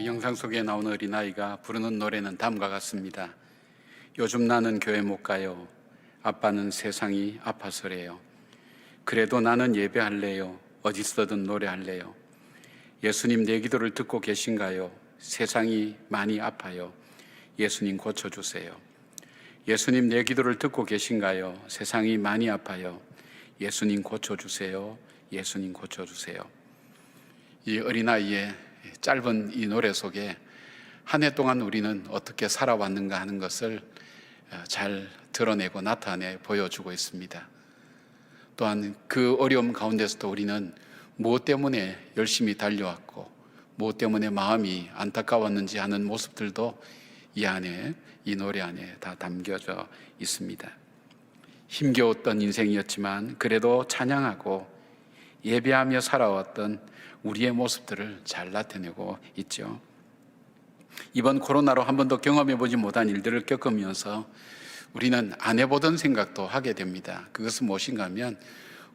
영상 속에 나오는 어린아이가 부르는 노래는 다음과 같습니다. 요즘 나는 교회 못 가요. 아빠는 세상이 아파서래요. 그래도 나는 예배할래요. 어디서든 노래할래요. 예수님 내 기도를 듣고 계신가요? 세상이 많이 아파요. 예수님 고쳐주세요. 예수님 내 기도를 듣고 계신가요? 세상이 많이 아파요. 예수님 고쳐주세요. 예수님 고쳐주세요. 이 어린아이의 짧은 이 노래 속에 한 해 동안 우리는 어떻게 살아왔는가 하는 것을 잘 드러내고 나타내 보여주고 있습니다. 또한 그 어려움 가운데서도 우리는 무엇 때문에 열심히 달려왔고 무엇 때문에 마음이 안타까웠는지 하는 모습들도 이 안에, 이 노래 안에 다 담겨져 있습니다. 힘겨웠던 인생이었지만 그래도 찬양하고 예배하며 살아왔던 우리의 모습들을 잘 나타내고 있죠. 이번 코로나로 한 번도 경험해보지 못한 일들을 겪으면서 우리는 안 해보던 생각도 하게 됩니다. 그것은 무엇인가 하면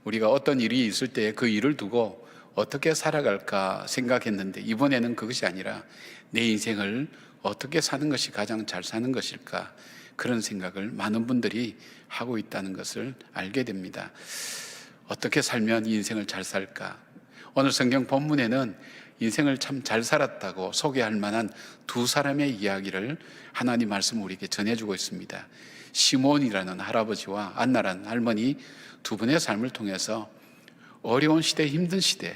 우리가 어떤 일이 있을 때 그 일을 두고 어떻게 살아갈까 생각했는데 이번에는 그것이 아니라 내 인생을 어떻게 사는 것이 가장 잘 사는 것일까, 그런 생각을 많은 분들이 하고 있다는 것을 알게 됩니다. 어떻게 살면 이 인생을 잘 살까? 오늘 성경 본문에는 인생을 참 잘 살았다고 소개할 만한 두 사람의 이야기를 하나님 말씀 우리에게 전해주고 있습니다. 시몬이라는 할아버지와 안나라는 할머니 두 분의 삶을 통해서 어려운 시대, 힘든 시대,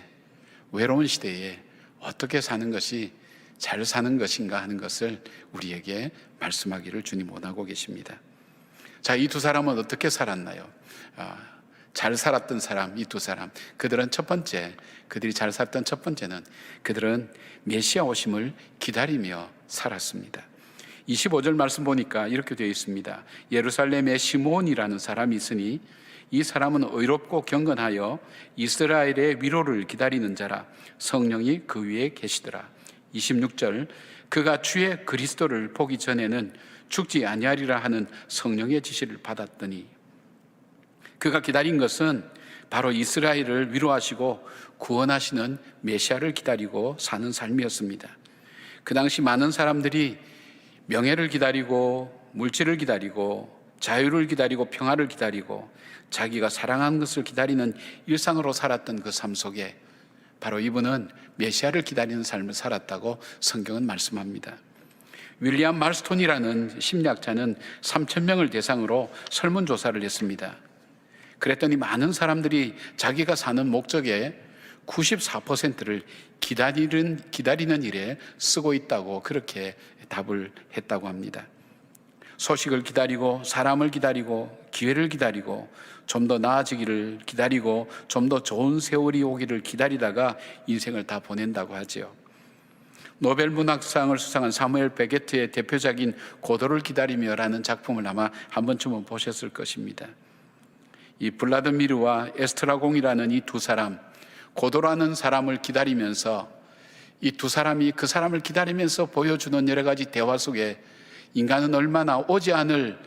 외로운 시대에 어떻게 사는 것이 잘 사는 것인가 하는 것을 우리에게 말씀하기를 주님 원하고 계십니다. 자, 이 두 사람은 어떻게 살았나요? 잘 살았던 사람, 이 두 사람, 그들은 그들이 잘 살았던 첫 번째는 그들은 메시아 오심을 기다리며 살았습니다. 25절 말씀 보니까 이렇게 되어 있습니다. 예루살렘에 시몬이라는 사람이 있으니 이 사람은 의롭고 경건하여 이스라엘의 위로를 기다리는 자라. 성령이 그 위에 계시더라. 26절, 그가 주의 그리스도를 보기 전에는 죽지 아니하리라 하는 성령의 지시를 받았더니, 그가 기다린 것은 바로 이스라엘을 위로하시고 구원하시는 메시아를 기다리고 사는 삶이었습니다. 그 당시 많은 사람들이 명예를 기다리고 물질을 기다리고 자유를 기다리고 평화를 기다리고 자기가 사랑하는 것을 기다리는 일상으로 살았던 그 삶 속에 바로 이분은 메시아를 기다리는 삶을 살았다고 성경은 말씀합니다. 윌리엄 말스톤이라는 심리학자는 3,000명을 대상으로 설문조사를 했습니다. 그랬더니 많은 사람들이 자기가 사는 목적의 94%를 기다리는 일에 쓰고 있다고 그렇게 답을 했다고 합니다. 소식을 기다리고 사람을 기다리고 기회를 기다리고 좀 더 나아지기를 기다리고 좀 더 좋은 세월이 오기를 기다리다가 인생을 다 보낸다고 하죠. 노벨 문학상을 수상한 사무엘 베게트의 대표작인 고도를 기다리며라는 작품을 아마 한 번쯤은 보셨을 것입니다. 이 블라드미르와 에스트라공이라는 이 두 사람, 고도라는 사람을 기다리면서 이 두 사람이 그 사람을 기다리면서 보여주는 여러 가지 대화 속에 인간은 얼마나 오지 않을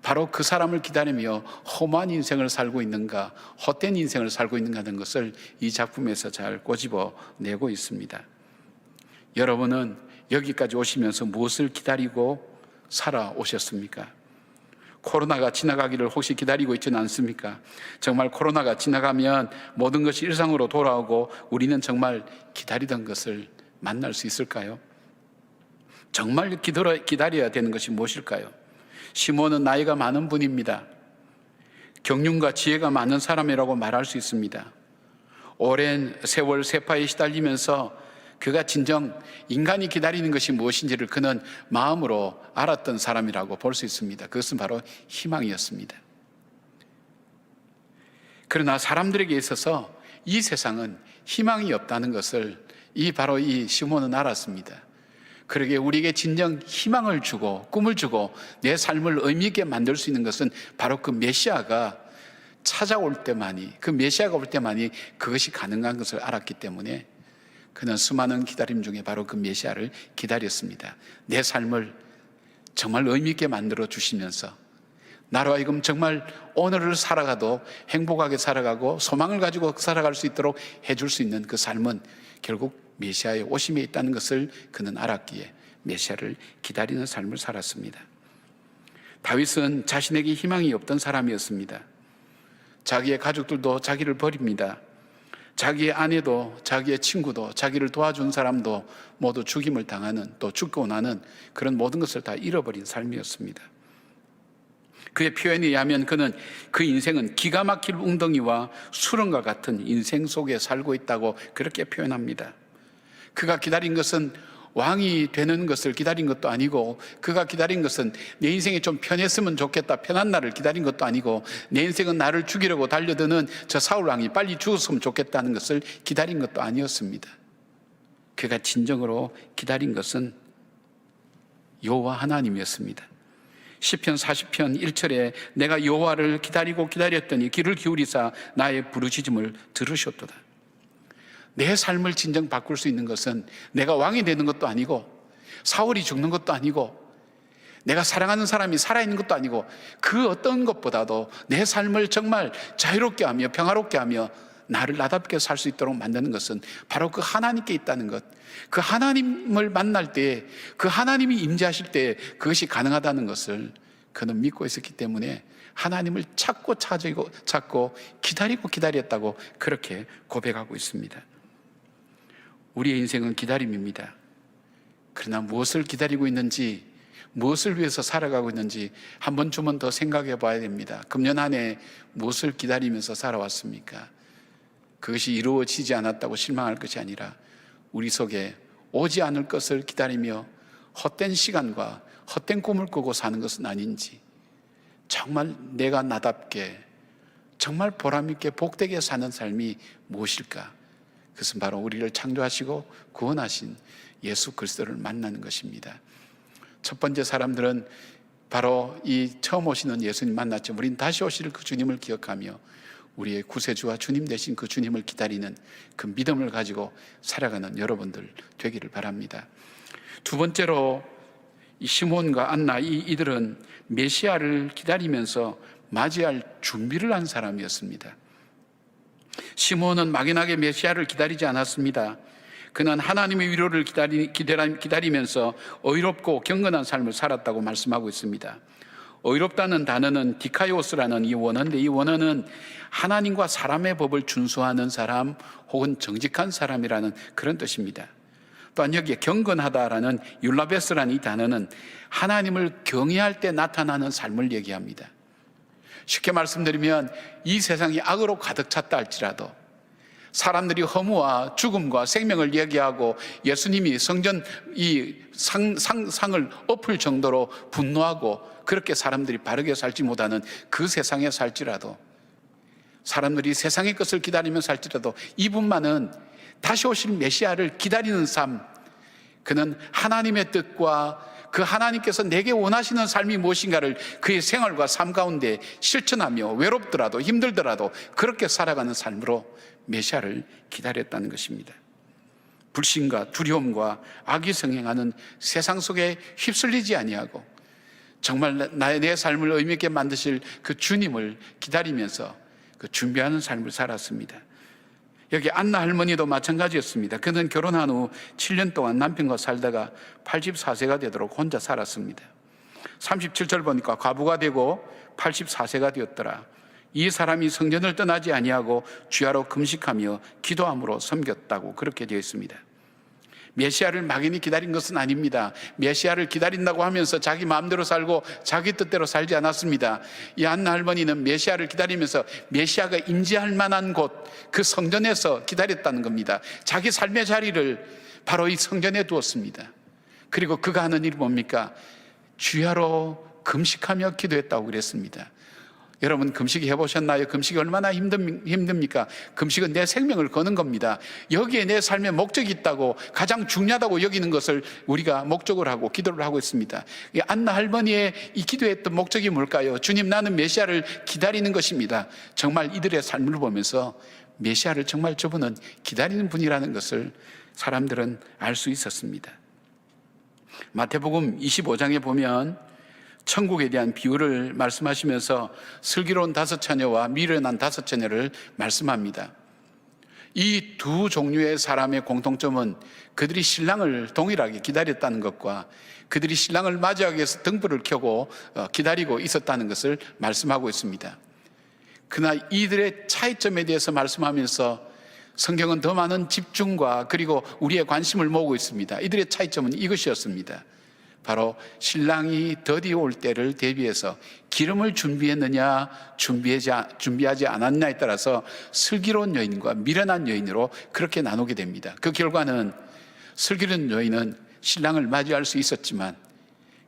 바로 그 사람을 기다리며 험한 인생을 살고 있는가, 헛된 인생을 살고 있는가 하는 것을 이 작품에서 잘 꼬집어내고 있습니다. 여러분은 여기까지 오시면서 무엇을 기다리고 살아오셨습니까? 코로나가 지나가기를 혹시 기다리고 있지는 않습니까? 정말 코로나가 지나가면 모든 것이 일상으로 돌아오고 우리는 정말 기다리던 것을 만날 수 있을까요? 정말 기다려야 되는 것이 무엇일까요? 시몬은 나이가 많은 분입니다. 경륜과 지혜가 많은 사람이라고 말할 수 있습니다. 오랜 세월 세파에 시달리면서 그가 진정 인간이 기다리는 것이 무엇인지를 그는 마음으로 알았던 사람이라고 볼 수 있습니다. 그것은 바로 희망이었습니다. 그러나 사람들에게 있어서 이 세상은 희망이 없다는 것을 바로 이 시몬은 알았습니다. 그러기에 우리에게 진정 희망을 주고 꿈을 주고 내 삶을 의미 있게 만들 수 있는 것은 바로 그 메시아가 찾아올 때만이, 그 메시아가 올 때만이 그것이 가능한 것을 알았기 때문에 그는 수많은 기다림 중에 바로 그 메시아를 기다렸습니다. 내 삶을 정말 의미 있게 만들어 주시면서 나로 하여금 정말 오늘을 살아가도 행복하게 살아가고 소망을 가지고 살아갈 수 있도록 해줄 수 있는 그 삶은 결국 메시아의 오심에 있다는 것을 그는 알았기에 메시아를 기다리는 삶을 살았습니다. 다윗은 자신에게 희망이 없던 사람이었습니다. 자기의 가족들도 자기를 버립니다. 자기의 아내도 자기의 친구도 자기를 도와준 사람도 모두 죽임을 당하는, 또 죽고 나는 그런 모든 것을 다 잃어버린 삶이었습니다. 그의 표현에 의하면 그는 그 인생은 기가 막힐 웅덩이와 수렁과 같은 인생 속에 살고 있다고 그렇게 표현합니다. 그가 기다린 것은 왕이 되는 것을 기다린 것도 아니고, 그가 기다린 것은 내 인생이 좀 편했으면 좋겠다, 편한 날을 기다린 것도 아니고, 내 인생은 나를 죽이려고 달려드는 저 사울 왕이 빨리 죽었으면 좋겠다는 것을 기다린 것도 아니었습니다. 그가 진정으로 기다린 것은 여호와 하나님이었습니다. 시편 40편 1절에 내가 여호와를 기다리고 기다렸더니 귀를 기울이사 나의 부르짖음을 들으셨도다. 내 삶을 진정 바꿀 수 있는 것은 내가 왕이 되는 것도 아니고, 사울이 죽는 것도 아니고, 내가 사랑하는 사람이 살아있는 것도 아니고, 그 어떤 것보다도 내 삶을 정말 자유롭게 하며 평화롭게 하며 나를 나답게 살 수 있도록 만드는 것은 바로 그 하나님께 있다는 것, 그 하나님을 만날 때, 그 하나님이 임재하실 때 그것이 가능하다는 것을 그는 믿고 있었기 때문에 하나님을 찾고 기다리고 기다렸다고 그렇게 고백하고 있습니다. 우리의 인생은 기다림입니다. 그러나 무엇을 기다리고 있는지, 무엇을 위해서 살아가고 있는지 한 번쯤은 더 생각해 봐야 됩니다. 금년 한 해 무엇을 기다리면서 살아왔습니까? 그것이 이루어지지 않았다고 실망할 것이 아니라 우리 속에 오지 않을 것을 기다리며 헛된 시간과 헛된 꿈을 꾸고 사는 것은 아닌지, 정말 내가 나답게 정말 보람있게 복되게 사는 삶이 무엇일까? 그것은 바로 우리를 창조하시고 구원하신 예수 그리스도를 만나는 것입니다. 첫 번째 사람들은 바로 이 처음 오시는 예수님 만났죠. 우린 다시 오실 그 주님을 기억하며 우리의 구세주와 주님 되신 그 주님을 기다리는 그 믿음을 가지고 살아가는 여러분들 되기를 바랍니다. 두 번째로 이 시몬과 안나, 이들은 메시아를 기다리면서 맞이할 준비를 한 사람이었습니다. 시몬은 막연하게 메시아를 기다리지 않았습니다. 그는 하나님의 위로를 기다리면서 의롭고 경건한 삶을 살았다고 말씀하고 있습니다. 의롭다는 단어는 디카이오스라는 이 원어인데, 이 원어는 하나님과 사람의 법을 준수하는 사람 혹은 정직한 사람이라는 그런 뜻입니다. 또한 여기에 경건하다라는 율라베스라는 이 단어는 하나님을 경외할 때 나타나는 삶을 얘기합니다. 쉽게 말씀드리면 이 세상이 악으로 가득 찼다 할지라도, 사람들이 허무와 죽음과 생명을 얘기하고 예수님이 성전 이 상을 엎을 정도로 분노하고 그렇게 사람들이 바르게 살지 못하는 그 세상에 살지라도, 사람들이 세상의 것을 기다리며 살지라도 이분만은 다시 오실 메시아를 기다리는 삶, 그는 하나님의 뜻과 그 하나님께서 내게 원하시는 삶이 무엇인가를 그의 생활과 삶 가운데 실천하며 외롭더라도 힘들더라도 그렇게 살아가는 삶으로 메시아를 기다렸다는 것입니다. 불신과 두려움과 악이 성행하는 세상 속에 휩쓸리지 아니하고 정말 내 삶을 의미 있게 만드실 그 주님을 기다리면서 그 준비하는 삶을 살았습니다. 여기 안나 할머니도 마찬가지였습니다. 그는 결혼한 후 7년 동안 남편과 살다가 84세가 되도록 혼자 살았습니다. 37절 보니까 과부가 되고 84세가 되었더라. 이 사람이 성전을 떠나지 아니하고 주야로 금식하며 기도함으로 섬겼다고 그렇게 되어 있습니다. 메시아를 막연히 기다린 것은 아닙니다. 메시아를 기다린다고 하면서 자기 마음대로 살고 자기 뜻대로 살지 않았습니다. 이 안나 할머니는 메시아를 기다리면서 메시아가 임재할 만한 곳, 그 성전에서 기다렸다는 겁니다. 자기 삶의 자리를 바로 이 성전에 두었습니다. 그리고 그가 하는 일이 뭡니까? 주야로 금식하며 기도했다고 그랬습니다. 여러분 금식 해보셨나요? 금식이 얼마나 힘듭니까? 금식은 내 생명을 거는 겁니다. 여기에 내 삶의 목적이 있다고, 가장 중요하다고 여기는 것을 우리가 목적을 하고 기도를 하고 있습니다. 이 안나 할머니의 이 기도했던 목적이 뭘까요? 주님, 나는 메시아를 기다리는 것입니다. 정말 이들의 삶을 보면서 메시아를 정말 저분은 기다리는 분이라는 것을 사람들은 알 수 있었습니다. 마태복음 25장에 보면 천국에 대한 비유를 말씀하시면서 슬기로운 5 처녀와 미련한 5 처녀를 말씀합니다. 이 두 종류의 사람의 공통점은 그들이 신랑을 동일하게 기다렸다는 것과 그들이 신랑을 맞이하기 위해서 등불을 켜고 기다리고 있었다는 것을 말씀하고 있습니다. 그러나 이들의 차이점에 대해서 말씀하면서 성경은 더 많은 집중과 그리고 우리의 관심을 모으고 있습니다. 이들의 차이점은 이것이었습니다. 바로 신랑이 더디올 때를 대비해서 기름을 준비했느냐 준비하지 않았느냐에 따라서 슬기로운 여인과 미련한 여인으로 그렇게 나누게 됩니다. 그 결과는 슬기로운 여인은 신랑을 맞이할 수 있었지만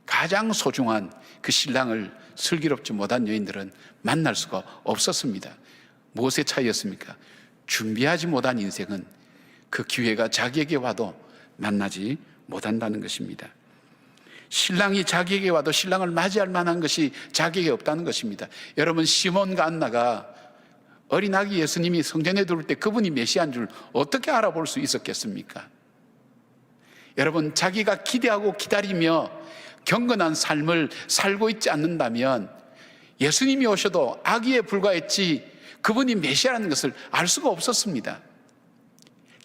가장 소중한 그 신랑을 슬기롭지 못한 여인들은 만날 수가 없었습니다. 무엇의 차이였습니까? 준비하지 못한 인생은 그 기회가 자기에게 와도 만나지 못한다는 것입니다. 신랑이 자기에게 와도 신랑을 맞이할 만한 것이 자기에게 없다는 것입니다. 여러분, 시몬과 안나가 어린 아기 예수님이 성전에 들어올 때 그분이 메시아인 줄 어떻게 알아볼 수 있었겠습니까? 여러분, 자기가 기대하고 기다리며 경건한 삶을 살고 있지 않는다면 예수님이 오셔도 아기에 불과했지 그분이 메시아라는 것을 알 수가 없었습니다.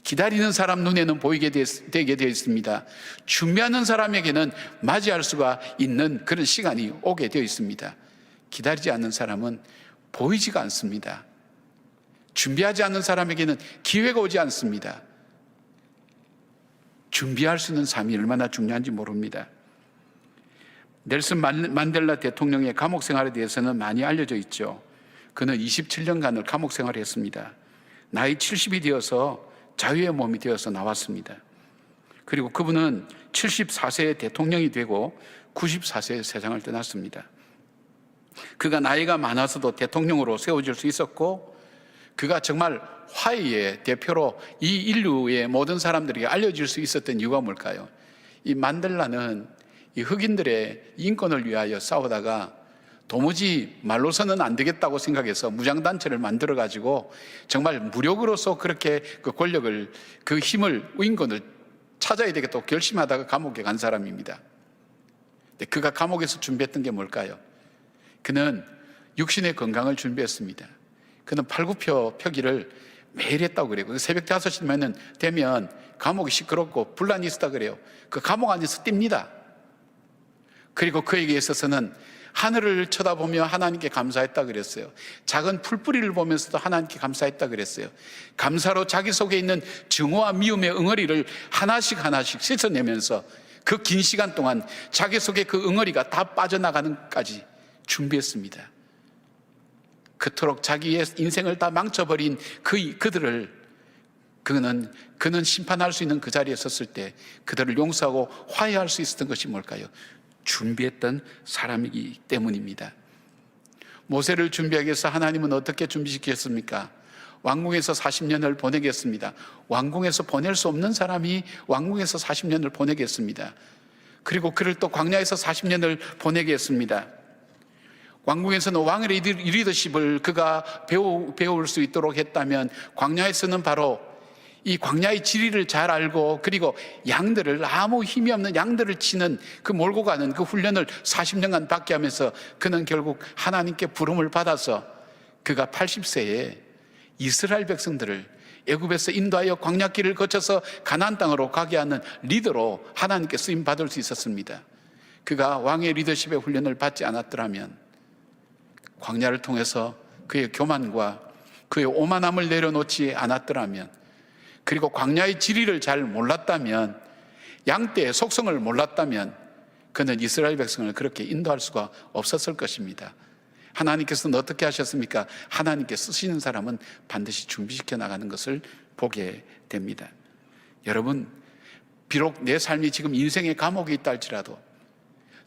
기다리는 사람 눈에는 보이게 되게 되어 있습니다. 준비하는 사람에게는 맞이할 수가 있는 그런 시간이 오게 되어 있습니다. 기다리지 않는 사람은 보이지가 않습니다. 준비하지 않는 사람에게는 기회가 오지 않습니다. 준비할 수 있는 삶이 얼마나 중요한지 모릅니다. 넬슨 만델라 대통령의 감옥 생활에 대해서는 많이 알려져 있죠. 그는 27년간을 감옥 생활을 했습니다. 나이 70이 되어서 자유의 몸이 되어서 나왔습니다. 그리고 그분은 74세에 대통령이 되고 94세에 세상을 떠났습니다. 그가 나이가 많아서도 대통령으로 세워질 수 있었고, 그가 정말 화해의 대표로 이 인류의 모든 사람들에게 알려질 수 있었던 이유가 뭘까요? 이 만델라는 이 흑인들의 인권을 위하여 싸우다가 도무지 말로서는 안 되겠다고 생각해서 무장단체를 만들어가지고 정말 무력으로서 그렇게 그 권력을, 그 힘을, 인권을 찾아야 되겠다고 결심하다가 감옥에 간 사람입니다. 근데 그가 감옥에서 준비했던 게 뭘까요? 그는 육신의 건강을 준비했습니다. 그는 팔굽혀 펴기를 매일 했다고 그래요. 새벽 5시면 되면 감옥이 시끄럽고 분란이 있었다 그래요. 그 감옥 안에서 뜁니다. 그리고 그에게 있어서는 하늘을 쳐다보며 하나님께 감사했다 그랬어요. 작은 풀뿌리를 보면서도 하나님께 감사했다 그랬어요. 감사로 자기 속에 있는 증오와 미움의 응어리를 하나씩 씻어내면서 그 긴 시간 동안 자기 속에 그 응어리가 다 빠져나가는 것까지 준비했습니다. 그토록 자기의 인생을 다 망쳐버린 그들을 그는 심판할 수 있는 그 자리에 섰을 때 그들을 용서하고 화해할 수 있었던 것이 뭘까요? 준비했던 사람이기 때문입니다. 모세를 준비하기 위해서 하나님은 어떻게 준비시켰습니까? 왕궁에서 40년을 보내겠습니다. 왕궁에서 보낼 수 없는 사람이 왕궁에서 40년을 보내겠습니다. 그리고 그를 또 광야에서 40년을 보내겠습니다. 왕궁에서는 왕의 리더십을 그가 배울 수 있도록 했다면, 광야에서는 바로 이 광야의 지리를 잘 알고, 그리고 양들을, 아무 힘이 없는 양들을 치는 그 몰고 가는 그 훈련을 40년간 받게 하면서 그는 결국 하나님께 부름을 받아서 그가 80세에 이스라엘 백성들을 애굽에서 인도하여 광야길을 거쳐서 가나안 땅으로 가게 하는 리더로 하나님께 쓰임 받을 수 있었습니다. 그가 왕의 리더십의 훈련을 받지 않았더라면, 광야를 통해서 그의 교만과 그의 오만함을 내려놓지 않았더라면, 그리고 광야의 지리를 잘 몰랐다면, 양떼의 속성을 몰랐다면 그는 이스라엘 백성을 그렇게 인도할 수가 없었을 것입니다. 하나님께서는 어떻게 하셨습니까? 하나님께 쓰시는 사람은 반드시 준비시켜 나가는 것을 보게 됩니다. 여러분, 비록 내 삶이 지금 인생의 감옥에 있다 할지라도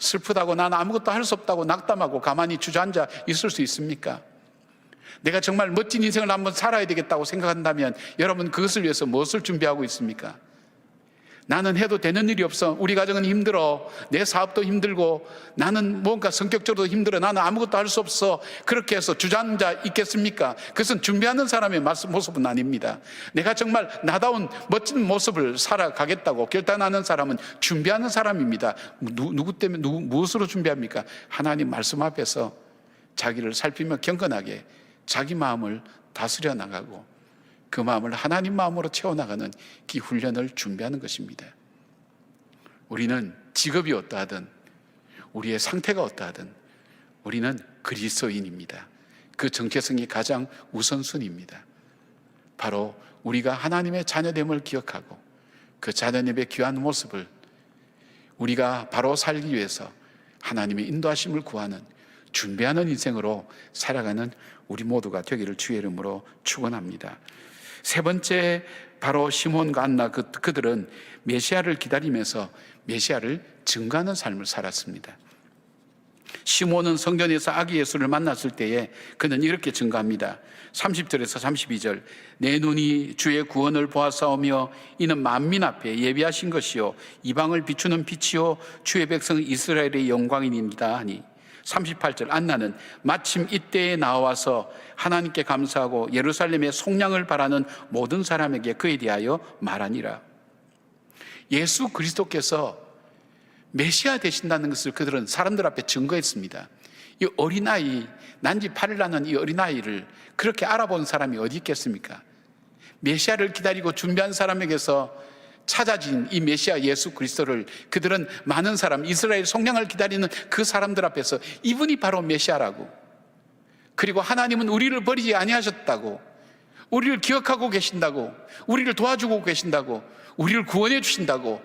슬프다고 나는 아무것도 할 수 없다고 낙담하고 가만히 주저앉아 있을 수 있습니까? 내가 정말 멋진 인생을 한번 살아야 되겠다고 생각한다면 여러분, 그것을 위해서 무엇을 준비하고 있습니까? 나는 해도 되는 일이 없어, 우리 가정은 힘들어, 내 사업도 힘들고, 나는 뭔가 성격적으로 힘들어, 나는 아무것도 할 수 없어, 그렇게 해서 주저앉아 있겠습니까? 그것은 준비하는 사람의 모습은 아닙니다. 내가 정말 나다운 멋진 모습을 살아가겠다고 결단하는 사람은 준비하는 사람입니다. 누구 때문에, 무엇으로 준비합니까? 하나님 말씀 앞에서 자기를 살피며 경건하게 자기 마음을 다스려 나가고, 그 마음을 하나님 마음으로 채워나가는 그 훈련을 준비하는 것입니다. 우리는 직업이 어떠하든 우리의 상태가 어떠하든 우리는 그리스도인입니다. 그 정체성이 가장 우선순위입니다. 바로 우리가 하나님의 자녀됨을 기억하고 그 자녀님의 귀한 모습을 우리가 바로 살기 위해서 하나님의 인도하심을 구하는 준비하는 인생으로 살아가는 우리 모두가 되기를 주의 이름으로 축원합니다. 세 번째, 바로 시몬과 안나 그들은 메시아를 기다리면서 메시아를 증거하는 삶을 살았습니다. 시몬은 성전에서 아기 예수를 만났을 때에 그는 이렇게 증거합니다. 30절에서 32절, 내 눈이 주의 구원을 보았사오며 이는 만민 앞에 예비하신 것이요 이방을 비추는 빛이요 주의 백성 이스라엘의 영광이니이다 하니, 38절, 안나는 마침 이때에 나와서 하나님께 감사하고 예루살렘의 속량을 바라는 모든 사람에게 그에 대하여 말하니라. 예수 그리스도께서 메시아 되신다는 것을 그들은 사람들 앞에 증거했습니다. 이 어린아이, 난지 8일 나는 이 어린아이를 그렇게 알아본 사람이 어디 있겠습니까? 메시아를 기다리고 준비한 사람에게서 찾아진 이 메시아 예수 그리스도를 그들은 많은 사람, 이스라엘 속량을 기다리는 그 사람들 앞에서 이분이 바로 메시아라고, 그리고 하나님은 우리를 버리지 아니하셨다고, 우리를 기억하고 계신다고, 우리를 도와주고 계신다고, 우리를 구원해 주신다고,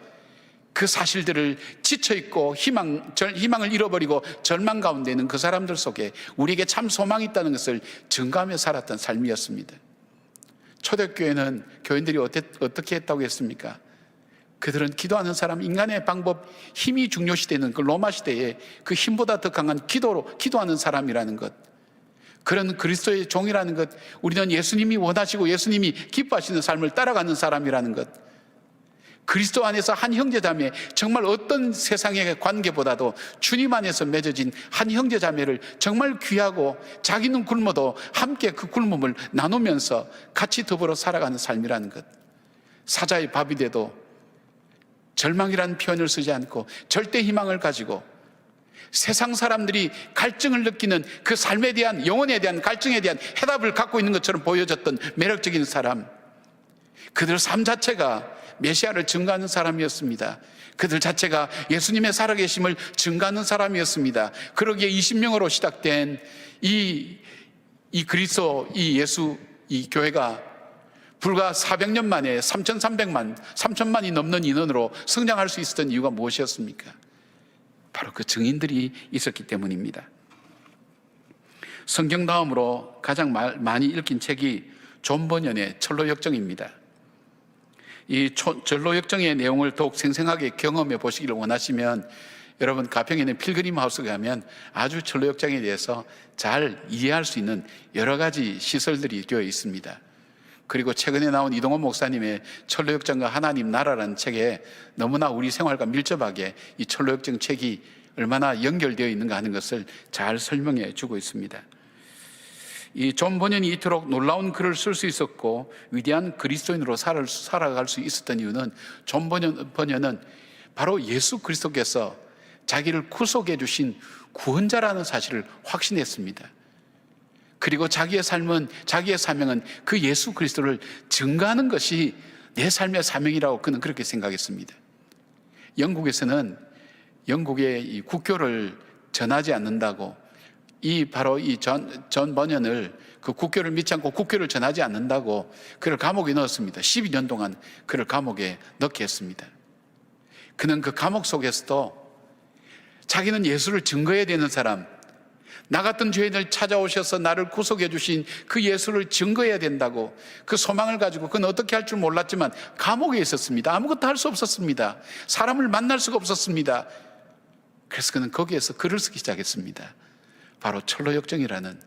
그 사실들을 지쳐있고 희망을 잃어버리고 절망 가운데 있는 그 사람들 속에 우리에게 참 소망이 있다는 것을 증거하며 살았던 삶이었습니다. 초대교회는 교인들이 어떻게 했다고 했습니까? 그들은 기도하는 사람, 인간의 방법, 힘이 중요시되는 그 로마 시대에 그 힘보다 더 강한 기도로 기도하는 사람이라는 것, 그런 그리스도의 종이라는 것, 우리는 예수님이 원하시고 예수님이 기뻐하시는 삶을 따라가는 사람이라는 것, 그리스도 안에서 한 형제자매, 정말 어떤 세상의 관계보다도 주님 안에서 맺어진 한 형제자매를 정말 귀하고 자기는 굶어도 함께 그 굶음을 나누면서 같이 더불어 살아가는 삶이라는 것, 사자의 밥이 돼도 절망이라는 표현을 쓰지 않고 절대 희망을 가지고 세상 사람들이 갈증을 느끼는 그 삶에 대한, 영혼에 대한 갈증에 대한 해답을 갖고 있는 것처럼 보여졌던 매력적인 사람, 그들 삶 자체가 메시아를 증거하는 사람이었습니다. 그들 자체가 예수님의 살아계심을 증거하는 사람이었습니다. 그러기에 20명으로 시작된 이 그리스도, 이 예수, 이 교회가 불과 400년 만에 3천만이 넘는 인원으로 성장할 수 있었던 이유가 무엇이었습니까? 바로 그 증인들이 있었기 때문입니다. 성경 다음으로 가장 많이 읽힌 책이 존 버년의 철로역정입니다. 이 철로역정의 내용을 더욱 생생하게 경험해 보시기를 원하시면 여러분 가평에 있는 필그림 하우스에 가면 아주 철로역정에 대해서 잘 이해할 수 있는 여러 가지 시설들이 되어 있습니다. 그리고 최근에 나온 이동원 목사님의 철로역정과 하나님 나라라는 책에 너무나 우리 생활과 밀접하게 이 철로역정 책이 얼마나 연결되어 있는가 하는 것을 잘 설명해 주고 있습니다. 이 존 버년이 이토록 놀라운 글을 쓸 수 있었고 위대한 그리스도인으로 살아갈 수 있었던 이유는 존 버년은 바로 예수 그리스도께서 자기를 구속해 주신 구원자라는 사실을 확신했습니다. 그리고 자기의 삶은, 자기의 사명은 그 예수 그리스도를 증거하는 것이 내 삶의 사명이라고 그는 그렇게 생각했습니다. 영국에서는 영국의 이 국교를 전하지 않는다고, 바로 이 존 버년을 그 국교를 믿지 않고 국교를 전하지 않는다고 그를 감옥에 넣었습니다. 12년 동안 그를 감옥에 넣게 했습니다. 그는 그 감옥 속에서도 자기는 예수를 증거해야 되는 사람, 나 같은 죄인을 찾아오셔서 나를 구속해 주신 그 예수를 증거해야 된다고 그 소망을 가지고 그는 어떻게 할 줄 몰랐지만 감옥에 있었습니다. 아무것도 할 수 없었습니다. 사람을 만날 수가 없었습니다. 그래서 그는 거기에서 글을 쓰기 시작했습니다. 바로 철로역정이라는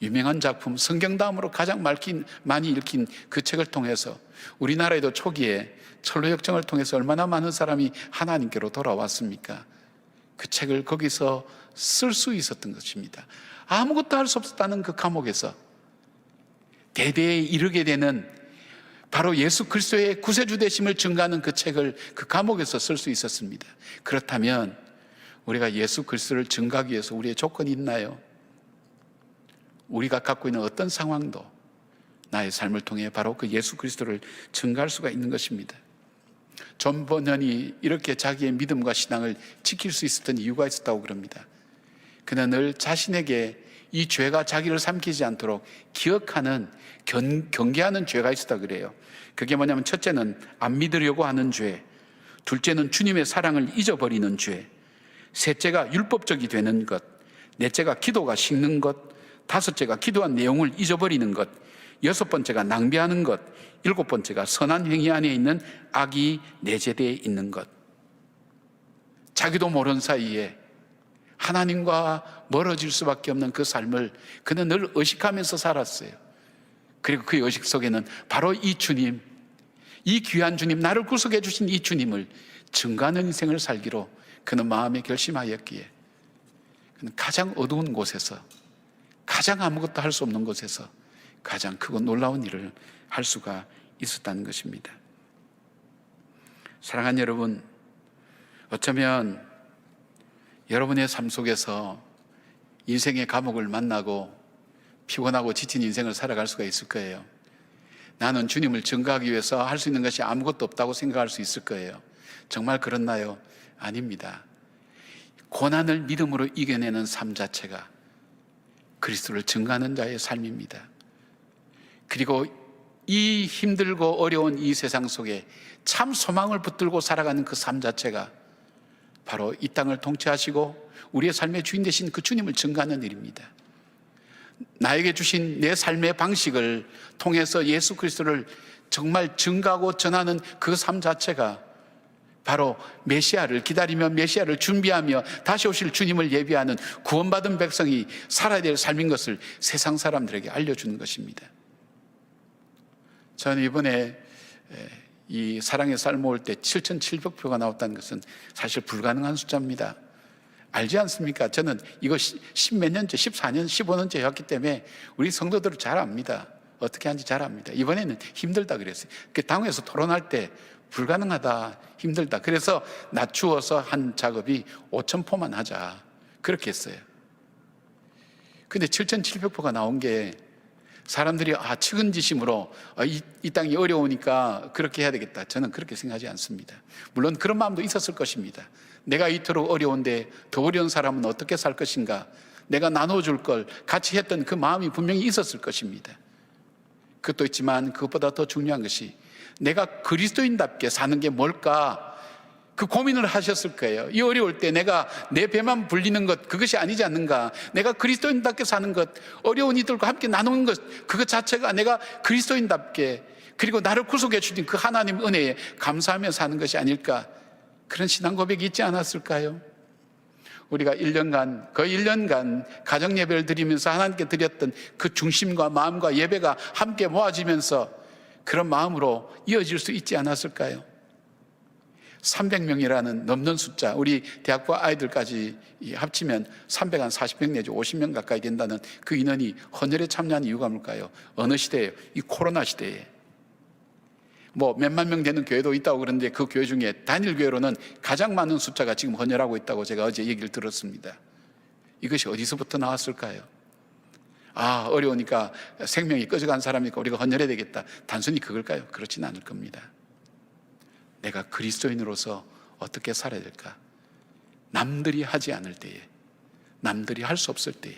유명한 작품, 성경 다음으로 가장 많이 읽힌 그 책을 통해서 우리나라에도 초기에 철로역정을 통해서 얼마나 많은 사람이 하나님께로 돌아왔습니까? 그 책을 거기서 쓸 수 있었던 것입니다. 아무것도 할 수 없었다는 그 감옥에서 대대에 이르게 되는 바로 예수 그리스도의 구세주 되심을 증거하는 그 책을 그 감옥에서 쓸 수 있었습니다. 그렇다면 우리가 예수 그리스도를 증거하기 위해서 우리의 조건이 있나요? 우리가 갖고 있는 어떤 상황도 나의 삶을 통해 바로 그 예수 그리스도를 증거할 수가 있는 것입니다. 존 버년이 이렇게 자기의 믿음과 신앙을 지킬 수 있었던 이유가 있었다고 그럽니다. 그는 늘 자신에게 이 죄가 자기를 삼키지 않도록 기억하는, 경계하는 죄가 있었다 그래요. 그게 뭐냐면, 첫째는 안 믿으려고 하는 죄, 둘째는 주님의 사랑을 잊어버리는 죄, 셋째가 율법적이 되는 것, 넷째가 기도가 식는 것, 다섯째가 기도한 내용을 잊어버리는 것, 여섯 번째가 낭비하는 것, 일곱 번째가 선한 행위 안에 있는 악이 내재되어 있는 것. 자기도 모르는 사이에 하나님과 멀어질 수밖에 없는 그 삶을 그는 늘 의식하면서 살았어요. 그리고 그 의식 속에는 바로 이 주님, 이 귀한 주님, 나를 구속해 주신 이 주님을 증거하는 인생을 살기로 그는 마음에 결심하였기에 그는 가장 어두운 곳에서, 가장 아무것도 할 수 없는 곳에서 가장 크고 놀라운 일을 할 수가 있었다는 것입니다. 사랑하는 여러분, 어쩌면 여러분의 삶 속에서 인생의 감옥을 만나고 피곤하고 지친 인생을 살아갈 수가 있을 거예요. 나는 주님을 증거하기 위해서 할 수 있는 것이 아무것도 없다고 생각할 수 있을 거예요. 정말 그렇나요? 아닙니다. 고난을 믿음으로 이겨내는 삶 자체가 그리스도를 증거하는 자의 삶입니다. 그리고 이 힘들고 어려운 이 세상 속에 참 소망을 붙들고 살아가는 그 삶 자체가 바로 이 땅을 통치하시고 우리의 삶의 주인 되신 그 주님을 증거하는 일입니다. 나에게 주신 내 삶의 방식을 통해서 예수 그리스도를 정말 증거하고 전하는 그 삶 자체가 바로 메시아를 기다리며 메시아를 준비하며 다시 오실 주님을 예비하는 구원받은 백성이 살아야 될 삶인 것을 세상 사람들에게 알려주는 것입니다. 저는 이번에 이 사랑의 쌀 모을 때 7,700표가 나왔다는 것은 사실 불가능한 숫자입니다. 알지 않습니까? 저는 이거 10몇 년째, 14년, 15년째 해왔기 때문에 우리 성도들을 잘 압니다. 어떻게 하는지 잘 압니다. 이번에는 힘들다 그랬어요. 그 당회에서 토론할 때 불가능하다, 힘들다. 그래서 낮추어서 한 작업이 5,000포만 하자, 그렇게 했어요. 근데 7,700포가 나온 게 사람들이 측은지심으로 이 땅이 어려우니까 그렇게 해야 되겠다, 저는 그렇게 생각하지 않습니다. 물론 그런 마음도 있었을 것입니다. 내가 이토록 어려운데 더 어려운 사람은 어떻게 살 것인가, 내가 나눠줄 걸 같이 했던 그 마음이 분명히 있었을 것입니다. 그것도 있지만 그것보다 더 중요한 것이 내가 그리스도인답게 사는 게 뭘까, 그 고민을 하셨을 거예요. 이 어려울 때 내가 내 배만 불리는 것, 그것이 아니지 않는가. 내가 그리스도인답게 사는 것, 어려운 이들과 함께 나누는 것, 그것 자체가 내가 그리스도인답게, 그리고 나를 구속해 주신 그 하나님 은혜에 감사하며 사는 것이 아닐까, 그런 신앙 고백이 있지 않았을까요? 우리가 1년간, 거의 1년간 가정 예배를 드리면서 하나님께 드렸던 그 중심과 마음과 예배가 함께 모아지면서 그런 마음으로 이어질 수 있지 않았을까요? 300명이라는 넘는 숫자, 우리 대학부 아이들까지 합치면 340명 내지 50명 가까이 된다는 그 인원이 헌혈에 참여한 이유가 뭘까요? 어느 시대예요? 이 코로나 시대에. 뭐 몇만 명 되는 교회도 있다고 그러는데 그 교회 중에 단일 교회로는 가장 많은 숫자가 지금 헌혈하고 있다고 제가 어제 얘기를 들었습니다. 이것이 어디서부터 나왔을까요? 어려우니까 생명이 꺼져간 사람이니까 우리가 헌혈해야 되겠다, 단순히 그걸까요? 그렇지는 않을 겁니다. 내가 그리스도인으로서 어떻게 살아야 될까? 남들이 하지 않을 때에, 남들이 할 수 없을 때에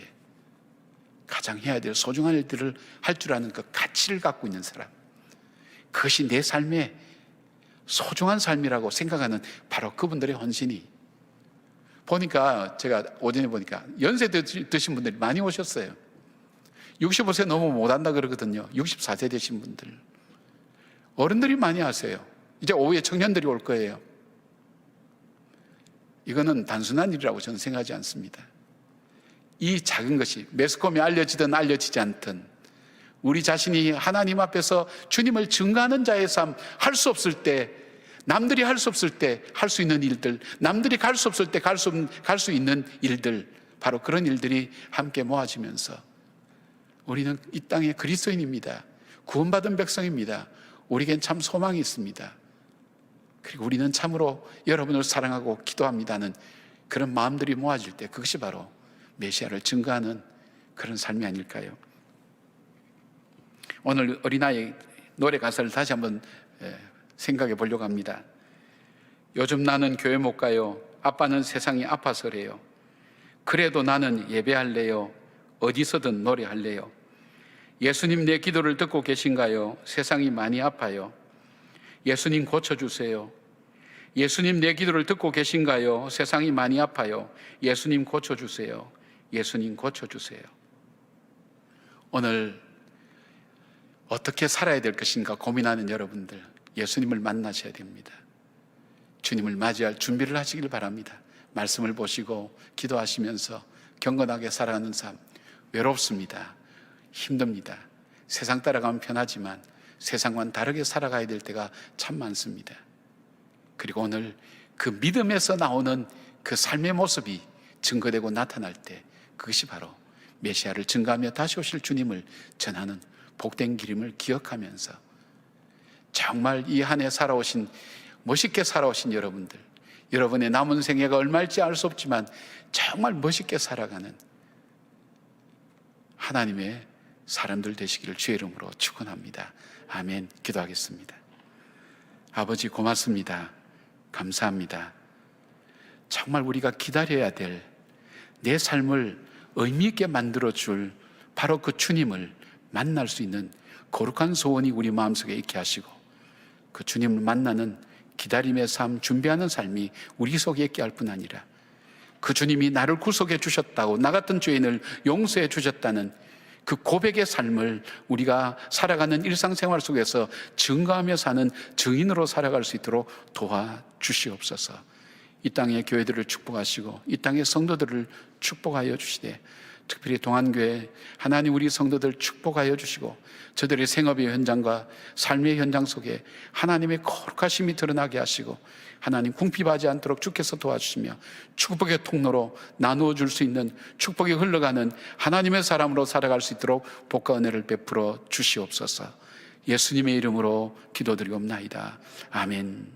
가장 해야 될 소중한 일들을 할 줄 아는 그 가치를 갖고 있는 사람, 그것이 내 삶의 소중한 삶이라고 생각하는 바로 그분들의 헌신이, 보니까 제가 오전에 보니까 연세 드신 분들이 많이 오셨어요. 65세 넘으면 못한다 그러거든요. 64세 되신 분들, 어른들이 많이 하세요. 이제 오후에 청년들이 올 거예요. 이거는 단순한 일이라고 저는 생각하지 않습니다. 이 작은 것이 매스컴에 알려지든 알려지지 않든 우리 자신이 하나님 앞에서 주님을 증거하는 자의 삶, 할 수 없을 때, 남들이 할 수 없을 때 할 수 있는 일들, 남들이 갈 수 없을 때 갈 수 있는 일들, 바로 그런 일들이 함께 모아지면서 우리는 이 땅의 그리스도인입니다. 구원받은 백성입니다. 우리에겐 참 소망이 있습니다. 그리고 우리는 참으로 여러분을 사랑하고 기도합니다는 그런 마음들이 모아질 때, 그것이 바로 메시아를 증거하는 그런 삶이 아닐까요? 오늘 어린아이 노래 가사를 다시 한번 생각해 보려고 합니다. 요즘 나는 교회 못 가요. 아빠는 세상이 아파서래요. 그래도 나는 예배할래요. 어디서든 노래할래요. 예수님 내 기도를 듣고 계신가요? 세상이 많이 아파요. 예수님 고쳐주세요. 예수님 내 기도를 듣고 계신가요? 세상이 많이 아파요. 예수님 고쳐주세요. 예수님 고쳐주세요. 오늘 어떻게 살아야 될 것인가 고민하는 여러분들, 예수님을 만나셔야 됩니다. 주님을 맞이할 준비를 하시길 바랍니다. 말씀을 보시고 기도하시면서 경건하게 살아가는 삶, 외롭습니다. 힘듭니다. 세상 따라가면 편하지만 세상과는 다르게 살아가야 될 때가 참 많습니다. 그리고 오늘 그 믿음에서 나오는 그 삶의 모습이 증거되고 나타날 때, 그것이 바로 메시아를 증거하며 다시 오실 주님을 전하는 복된 길임을 기억하면서 정말 이 한 해 살아오신, 멋있게 살아오신 여러분들, 여러분의 남은 생애가 얼마일지 알 수 없지만 정말 멋있게 살아가는 하나님의 사람들 되시기를 주의 이름으로 축원합니다. 아멘. 기도하겠습니다. 아버지 고맙습니다. 감사합니다. 정말 우리가 기다려야 될 내 삶을 의미 있게 만들어줄 바로 그 주님을 만날 수 있는 거룩한 소원이 우리 마음속에 있게 하시고, 그 주님을 만나는 기다림의 삶, 준비하는 삶이 우리 속에 있게 할 뿐 아니라 그 주님이 나를 구속해 주셨다고, 나 같은 죄인을 용서해 주셨다는 그 고백의 삶을 우리가 살아가는 일상생활 속에서 증거하며 사는 증인으로 살아갈 수 있도록 도와주시옵소서. 이 땅의 교회들을 축복하시고 이 땅의 성도들을 축복하여 주시되, 특별히 동안교회 하나님 우리 성도들 축복하여 주시고 저들의 생업의 현장과 삶의 현장 속에 하나님의 거룩하심이 드러나게 하시고, 하나님 궁핍하지 않도록 주께서 도와주시며 축복의 통로로 나누어 줄 수 있는, 축복이 흘러가는 하나님의 사람으로 살아갈 수 있도록 복과 은혜를 베풀어 주시옵소서. 예수님의 이름으로 기도드리옵나이다. 아멘.